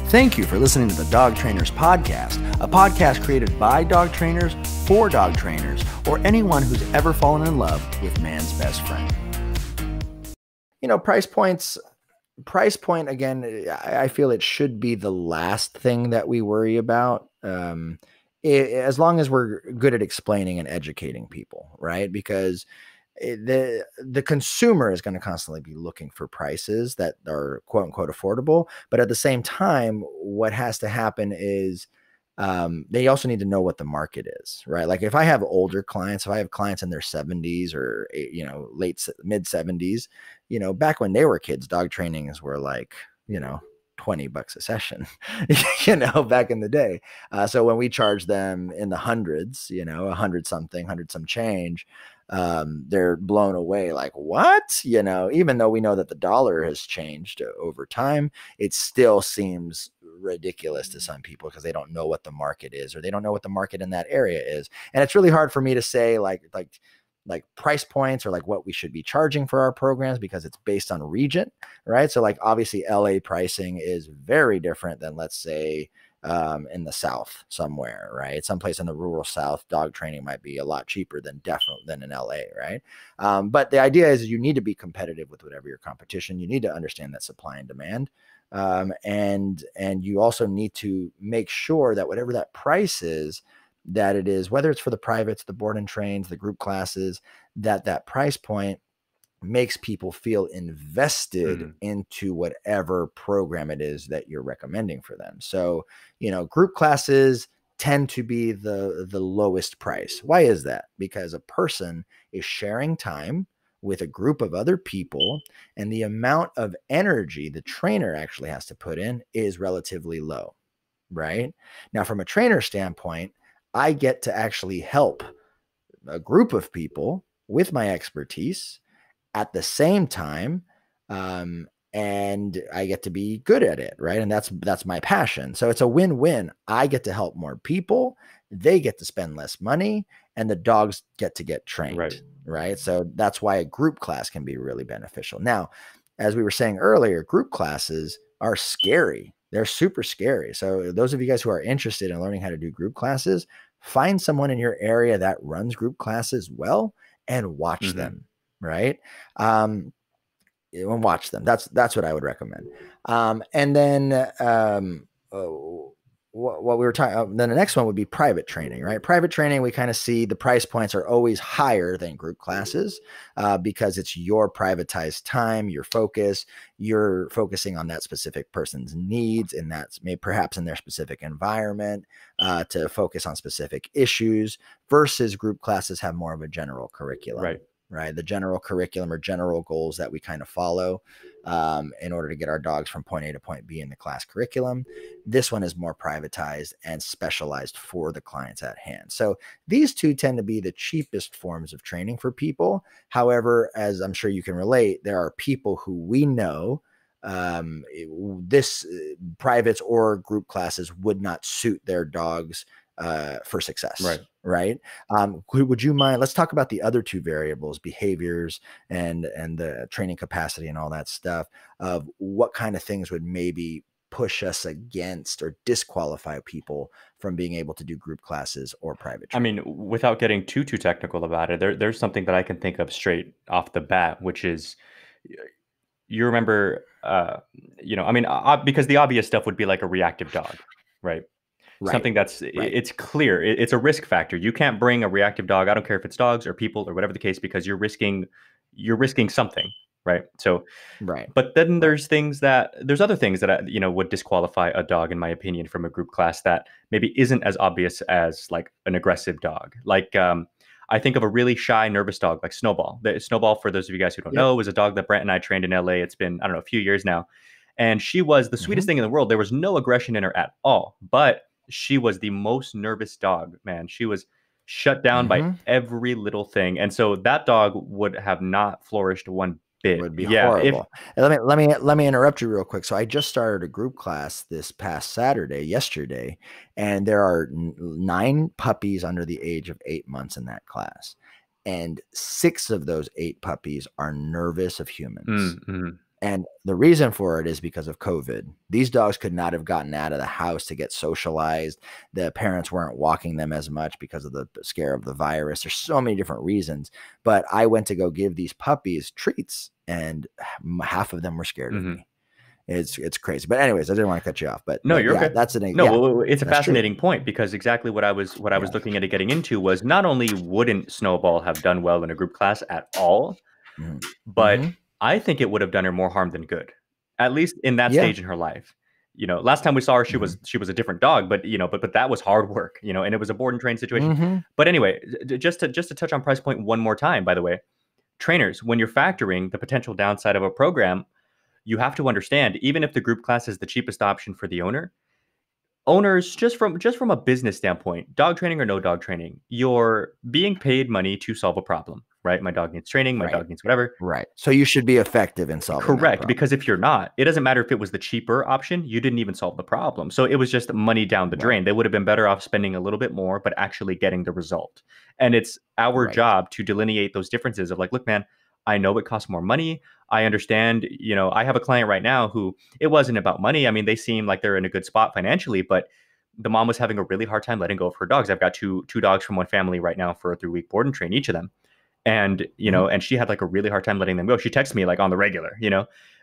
Thank you for listening to the Dog Trainers Podcast, a podcast created by dog trainers for dog trainers, or anyone who's ever fallen in love with man's best friend. You know, price point, again, I feel it should be the last thing that we worry about. As long as we're good at explaining and educating people, right? Because the consumer is going to constantly be looking for prices that are quote unquote affordable. But at the same time, what has to happen is they also need to know what the market is, right? Like if I have older clients, if I have clients in their 70s or, mid 70s, back when they were kids, dog trainings were like, $20 a session, back in the day. So when we charge them in the hundreds, 100 some change, they're blown away like, what? Even though we know that the dollar has changed over time, it still seems ridiculous to some people because they don't know what the market is, or they don't know what the market in that area is. And it's really hard for me to say like price points or like what we should be charging for our programs because it's based on region, right? So like obviously LA pricing is very different than, let's say, in the South somewhere, right? Someplace in the rural South, dog training might be a lot cheaper than in LA, right? But the idea is you need to be competitive with whatever your competition. You need to understand that supply and demand. And you also need to make sure that whatever that price is, that it is, whether it's for the privates, the board and trains, the group classes, that price point makes people feel invested into whatever program it is that you're recommending for them. So, group classes tend to be the lowest price. Why is that? Because a person is sharing time with a group of other people, and the amount of energy the trainer actually has to put in is relatively low, right? Now, from a trainer standpoint, I get to actually help a group of people with my expertise at the same time. And I get to be good at it, right? And that's my passion. So it's a win-win. I get to help more people, they get to spend less money, and the dogs get to get trained, right? So that's why a group class can be really beneficial. Now, as we were saying earlier, group classes are scary. They're super scary. So those of you guys who are interested in learning how to do group classes, find someone in your area that runs group classes well and watch them, right? And watch them. That's what I would recommend. And then what we were talking, then the next one would be private training, right? Private training, we kind of see the price points are always higher than group classes because it's your privatized time, your focus, you're focusing on that specific person's needs, and that's perhaps in their specific environment to focus on specific issues, versus group classes have more of a general curriculum. Right. The general curriculum or general goals that we kind of follow in order to get our dogs from point A to point B in the class curriculum. This one is more privatized and specialized for the clients at hand. So these two tend to be the cheapest forms of training for people. However, as I'm sure you can relate, there are people who we know this privates or group classes would not suit their dogs for success. Right. Would you mind? Let's talk about the other two variables, behaviors and the training capacity and all that stuff, of what kind of things would maybe push us against or disqualify people from being able to do group classes or private training. I mean, without getting too technical about it, there's something that I can think of straight off the bat, which is, you remember, because the obvious stuff would be like a reactive dog, right? Something that's it's clear. It's a risk factor. You can't bring a reactive dog. I don't care if it's dogs or people or whatever the case, because you're risking something, right? So, but then there's other things that would disqualify a dog, in my opinion, from a group class that maybe isn't as obvious as like an aggressive dog. Like I think of a really shy, nervous dog like Snowball. Snowball, for those of you guys who don't know, was a dog that Brent and I trained in LA. It's been, I don't know, a few years now. And she was the sweetest thing in the world. There was no aggression in her at all, but she was the most nervous dog, man. She was shut down by every little thing. And so that dog would have not flourished one bit. It would be horrible. Let me interrupt you real quick. So I just started a group class this past yesterday, and there are 9 puppies under the age of 8 months in that class. And 6 of those 8 puppies are nervous of humans. And the reason for it is because of COVID. These dogs could not have gotten out of the house to get socialized. The parents weren't walking them as much because of the scare of the virus. There's so many different reasons. But I went to go give these puppies treats, and half of them were scared of me. It's crazy. But anyways, I didn't want to cut you off. But no, you're yeah, okay. that's it's a fascinating point, because exactly what I was looking at it getting into was, not only wouldn't Snowball have done well in a group class at all, but I think it would have done her more harm than good, at least in that stage in her life. Last time we saw her, she was a different dog, but but that was hard work, and it was a board and train situation. But anyway, just to touch on price point one more time, by the way, trainers, when you're factoring the potential downside of a program, you have to understand, even if the group class is the cheapest option for the owners, just from a business standpoint, dog training or no dog training, you're being paid money to solve a problem, right? My dog needs training, my dog needs whatever. Right. So you should be effective in solving that Correct, problem. because if you're not, it doesn't matter if it was the cheaper option, you didn't even solve the problem. So it was just money down the drain. They would have been better off spending a little bit more, but actually getting the result. And it's our job to delineate those differences of like, look, man, I know it costs more money. I understand, I have a client right now who, it wasn't about money. I mean, they seem like they're in a good spot financially, but the mom was having a really hard time letting go of her dogs. I've got two dogs from one family right now for a 3-week board and train, each of them. And, and she had like a really hard time letting them go. She texts me like on the regular,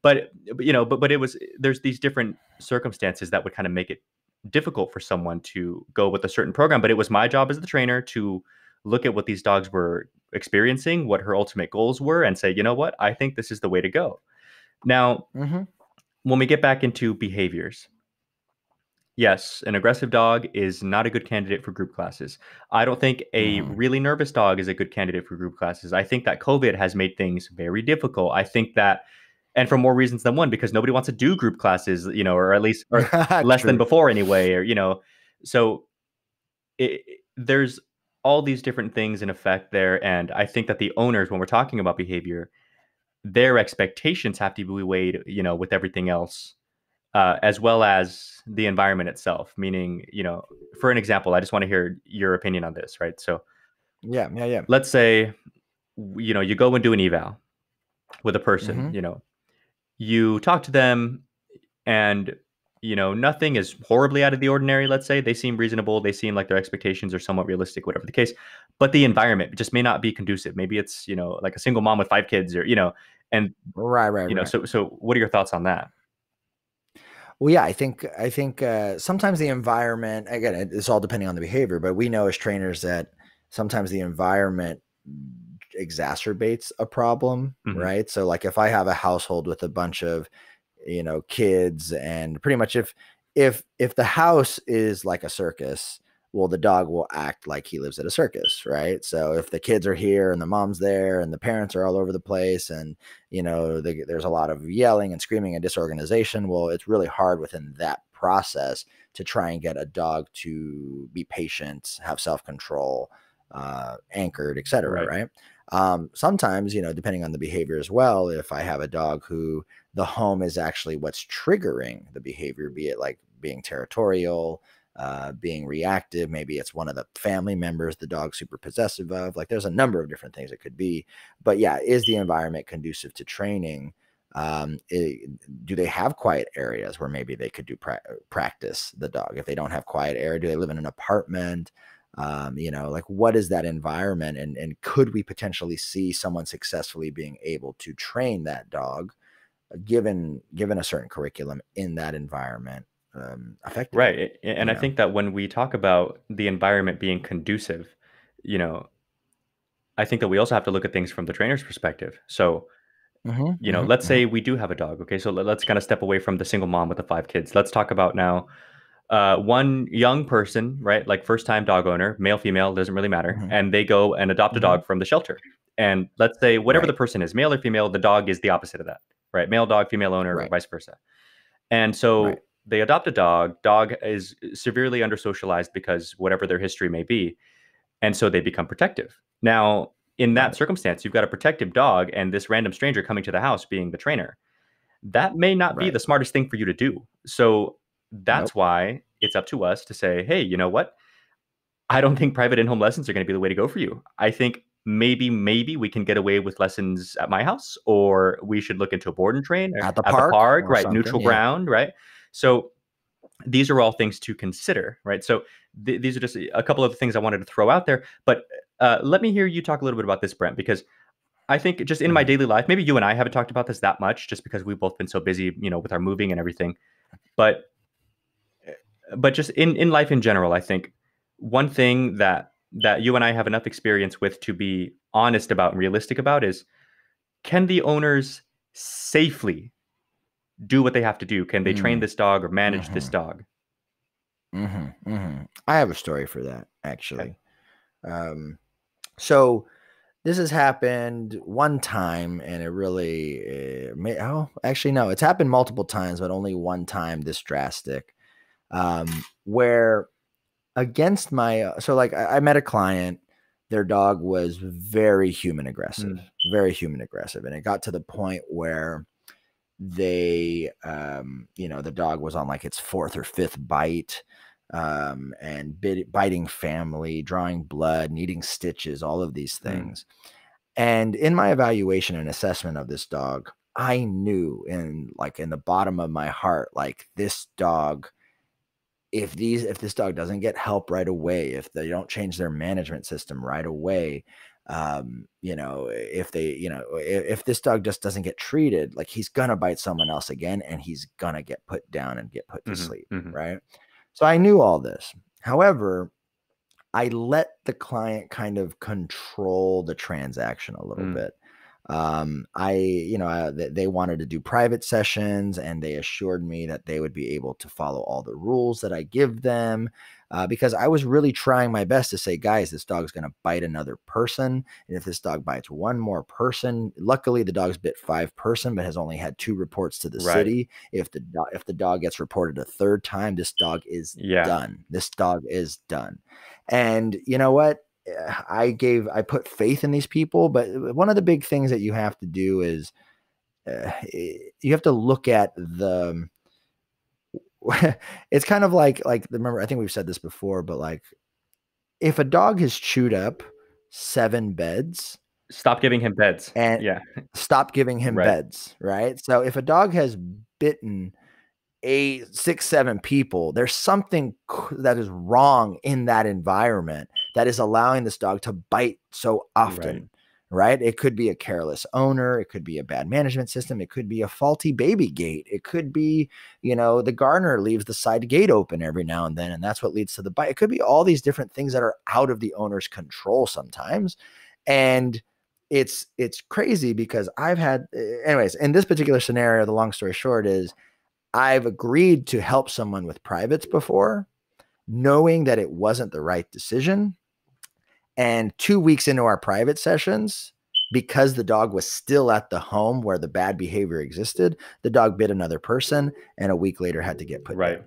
but there's these different circumstances that would kind of make it difficult for someone to go with a certain program. But it was my job as the trainer to look at what these dogs were experiencing, what her ultimate goals were, and say, you know what, I think this is the way to go. Now, when we get back into behaviors, yes, an aggressive dog is not a good candidate for group classes. I don't think a really nervous dog is a good candidate for group classes. I think that COVID has made things very difficult. I think that, and for more reasons than one, because nobody wants to do group classes, or at least or less than before anyway, or, so there's all these different things in effect there. And I think that the owners, when we're talking about behavior, their expectations have to be weighed, with everything else. As well as the environment itself, meaning, for an example, I just want to hear your opinion on this, right? So yeah. Let's say, you go and do an eval with a person, you talk to them and, nothing is horribly out of the ordinary. Let's say they seem reasonable. They seem like their expectations are somewhat realistic, whatever the case, but the environment just may not be conducive. Maybe it's, like a single mom with 5 kids or, and right. So what are your thoughts on that? Well, yeah, I think sometimes the environment, again, it's all depending on the behavior, but we know as trainers that sometimes the environment exacerbates a problem, right? So like if I have a household with a bunch of, kids, and pretty much if the house is like a circus, well, the dog will act like he lives at a circus, right? So if the kids are here and the mom's there and the parents are all over the place and, there's a lot of yelling and screaming and disorganization, well, it's really hard within that process to try and get a dog to be patient, have self-control, anchored, etc. Right? Sometimes, depending on the behavior as well, if I have a dog who the home is actually what's triggering the behavior, be it like being territorial, being reactive, maybe it's one of the family members the dog's super possessive of, like there's a number of different things it could be. But yeah, is the environment conducive to training? Do they have quiet areas where maybe they could do practice the dog? If they don't have quiet area, do they live in an apartment? Like what is that environment, and could we potentially see someone successfully being able to train that dog given a certain curriculum in that environment? Effective. Right. And I think that when we talk about the environment being conducive, I think that we also have to look at things from the trainer's perspective. So, let's say we do have a dog. Okay. So let's kind of step away from the single mom with the 5 kids. Let's talk about now one young person, right? Like first time dog owner, male, female, doesn't really matter. And they go and adopt a dog from the shelter. And let's say whatever the person is, male or female, the dog is the opposite of that, right? Male dog, female owner, or vice versa. And so they adopt a dog. Dog is severely under socialized because whatever their history may be. And so they become protective. Now, in that circumstance, you've got a protective dog and this random stranger coming to the house being the trainer. That may not be the smartest thing for you to do. So that's why it's up to us to say, hey, you know what? I don't think private in-home lessons are going to be the way to go for you. I think maybe we can get away with lessons at my house, or we should look into a board and train at the park, right? Neutral ground, right? So these are all things to consider, right? So these are just a couple of things I wanted to throw out there. But let me hear you talk a little bit about this, Brent, because I think just in my daily life, maybe you and I haven't talked about this that much, just because we've both been so busy, with our moving and everything. But just in life in general, I think one thing that you and I have enough experience with to be honest about and realistic about is, can the owners safely do what they have to do? Can they train this dog or manage this dog? I have a story for that, actually. Okay. So this has happened one time, and it really actually no, it's happened multiple times, but only one time this drastic, where against my I met a client. Their dog was very human aggressive, and it got to the point where they the dog was on like its fourth or fifth bite, and biting family, drawing blood, needing stitches, all of these things. And in my evaluation and assessment of this dog, I knew in the bottom of my heart, like, this dog, if this dog doesn't get help right away, if they don't change their management system right away, if this dog just doesn't get treated, like, he's gonna bite someone else again, and he's gonna get put down and get put to sleep, right? So I knew all this. However, I let the client kind of control the transaction a little bit. They wanted to do private sessions, and they assured me that they would be able to follow all the rules that I give them, because I was really trying my best to say, guys, this dog's going to bite another person. And if this dog bites one more person, luckily the dog's bit 5 person, but has only had 2 reports to the city. If the dog gets reported a third time, this dog is done. This dog is done. And you know what? I put faith in these people, but one of the big things that you have to do is you have to look at it's kind of like remember, I think we've said this before, but like, if a dog has chewed up 7 beds, stop giving him beds. And stop giving him beds, right? So if a dog has bitten 8, 6, 7 people, there's something that is wrong in that environment that is allowing this dog to bite so often, right? It could be a careless owner. It could be a bad management system. It could be a faulty baby gate. It could be, the gardener leaves the side gate open every now and then, and that's what leads to the bite. It could be all these different things that are out of the owner's control sometimes. And it's crazy, because anyways, in this particular scenario, the long story short is, I've agreed to help someone with privates before, knowing that it wasn't the right decision. And 2 weeks into our private sessions, because the dog was still at the home where the bad behavior existed, the dog bit another person, and a week later had to get put down.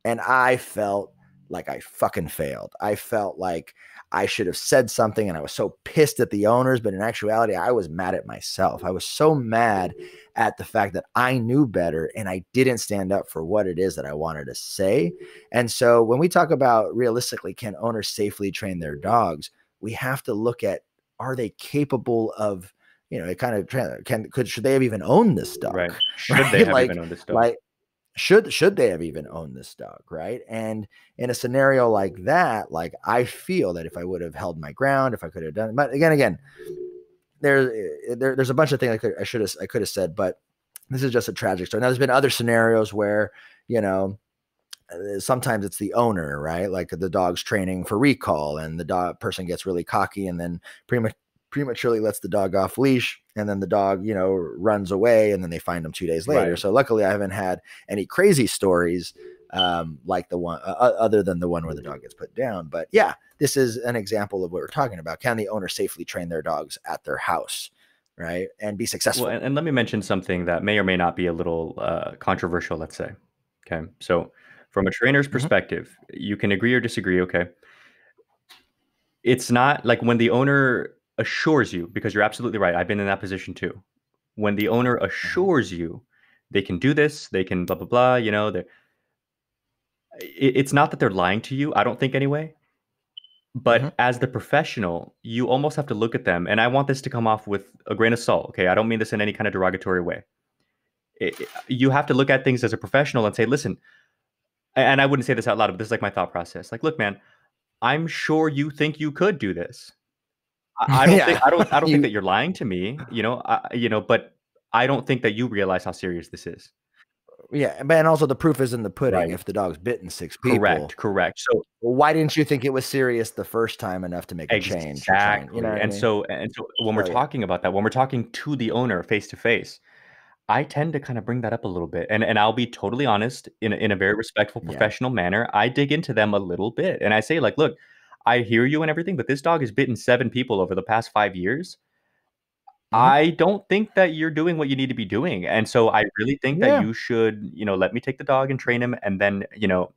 And I felt like I fucking failed. I felt like I should have said something, and I was so pissed at the owners, but in actuality, I was mad at myself. I was so mad at the fact that I knew better, and I didn't stand up for what it is that I wanted to say. And so when we talk about realistically, can owners safely train their dogs, we have to look at, are they capable of, should they have even owned this dog? Right. Should they have even owned this dog? Should they have even owned this dog, right? And in a scenario like that, like, I feel that if I would have held my ground, if I could have done it, but again, there's a bunch of things I could have said, but this is just a tragic story. Now, there's been other scenarios where, sometimes it's the owner, right? Like, the dog's training for recall, and the person gets really cocky, and then prematurely lets the dog off leash, and then the dog, runs away, and then they find him 2 days later. So luckily I haven't had any crazy stories like the one other than the one where the dog gets put down. But yeah, this is an example of what we're talking about. Can the owner safely train their dogs at their house, right, and be successful? Well, and let me mention something that may or may not be a little controversial, let's say. Okay. So from a trainer's perspective, you can agree or disagree. Okay. It's not like when the owner assures you, because you're absolutely right. I've been in that position too. When the owner assures you they can do this, they can blah, blah, blah, it's not that they're lying to you. I don't think anyway. But as the professional, you almost have to look at them, and I want this to come off with a grain of salt, okay? I don't mean this in any kind of derogatory way. You have to look at things as a professional and say, listen, and I wouldn't say this out loud, but this is like my thought process. Like, look, man, I'm sure you think you could do this. I don't think I don't think that you're lying to me, but I don't think that you realize how serious this is. Yeah, but and also the proof is in the pudding. Right. If the dog's bitten 6 people, Correct. So why didn't you think it was serious the first time enough to make a change? exactly. You know what I And mean? so when we're talking about that, when we're talking to the owner face to face, I tend to kind of bring that up a little bit, and I'll be totally honest in a very respectful, Yeah. professional manner. I dig into them a little bit, and I say like, look, I hear you and everything, but this dog has bitten 7 people over the past 5 years. I don't think that you're doing what you need to be doing, and so I really think that Yeah. you should, let me take the dog and train him, and then,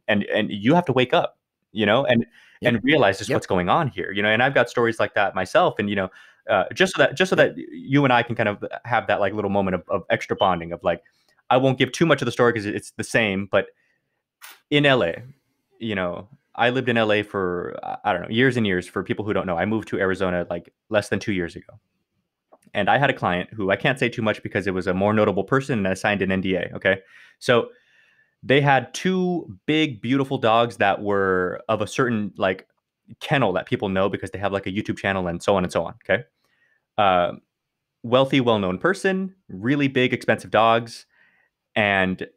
and you have to wake up, and Yep. realize just Yep. what's going on here, and I've got stories like that myself, and, just so that you and I can kind of have that, like, little moment of extra bonding of, like, I won't give too much of the story because it's the same, but in LA, I lived in LA for, I don't know, years and years. For people who don't know, I moved to Arizona, like, less than 2 years ago. And I had a client who I can't say too much because it was a more notable person and I signed an NDA. Okay. So they had 2 big, beautiful dogs that were of a certain, like, kennel that people know because they have, like, a YouTube channel and so on and so on. Okay. Wealthy, well-known person, really big, expensive dogs. And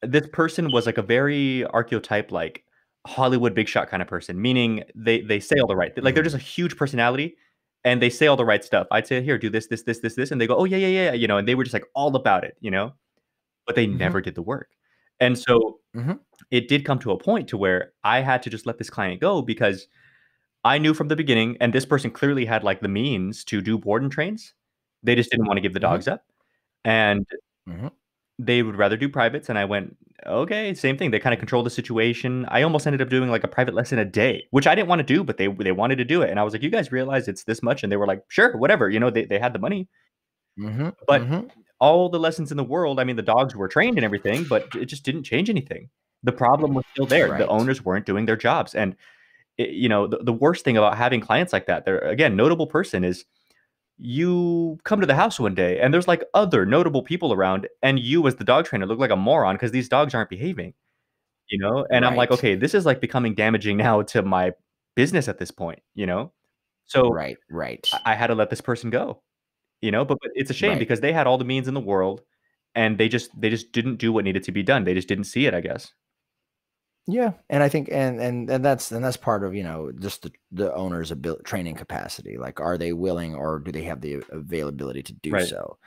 this person was like a very archetype, like Hollywood big shot kind of person, meaning they say all the right, like they're just a huge personality and they say all the right stuff. I'd say, here, do this, this, this, this, this. And they go, oh, yeah, yeah, yeah. And they were just like all about it, but they never did the work. And so it did come to a point to where I had to just let this client go because I knew from the beginning, and this person clearly had like the means to do board and trains. They just didn't want to give the dogs up. And they would rather do privates. And I went, okay, same thing. They kind of control the situation. I almost ended up doing like a private lesson a day, which I didn't want to do, but they wanted to do it. And I was like, you guys realize it's this much? And they were like, sure, whatever. They had the money. But all the lessons in the world, I mean, the dogs were trained and everything, but it just didn't change anything. The problem was still there. The owners weren't doing their jobs. And, the worst thing about having clients like that, they're, again, notable person, is you come to the house one day and there's like other notable people around and you as the dog trainer look like a moron because these dogs aren't behaving, and I'm like, okay, this is like becoming damaging now to my business at this point, so I had to let this person go, but it's a shame because they had all the means in the world and they just didn't do what needed to be done. They just didn't see it, I guess. Yeah, and I think and that's part of, just the owner's training capacity. Like, are they willing or do they have the availability to do so?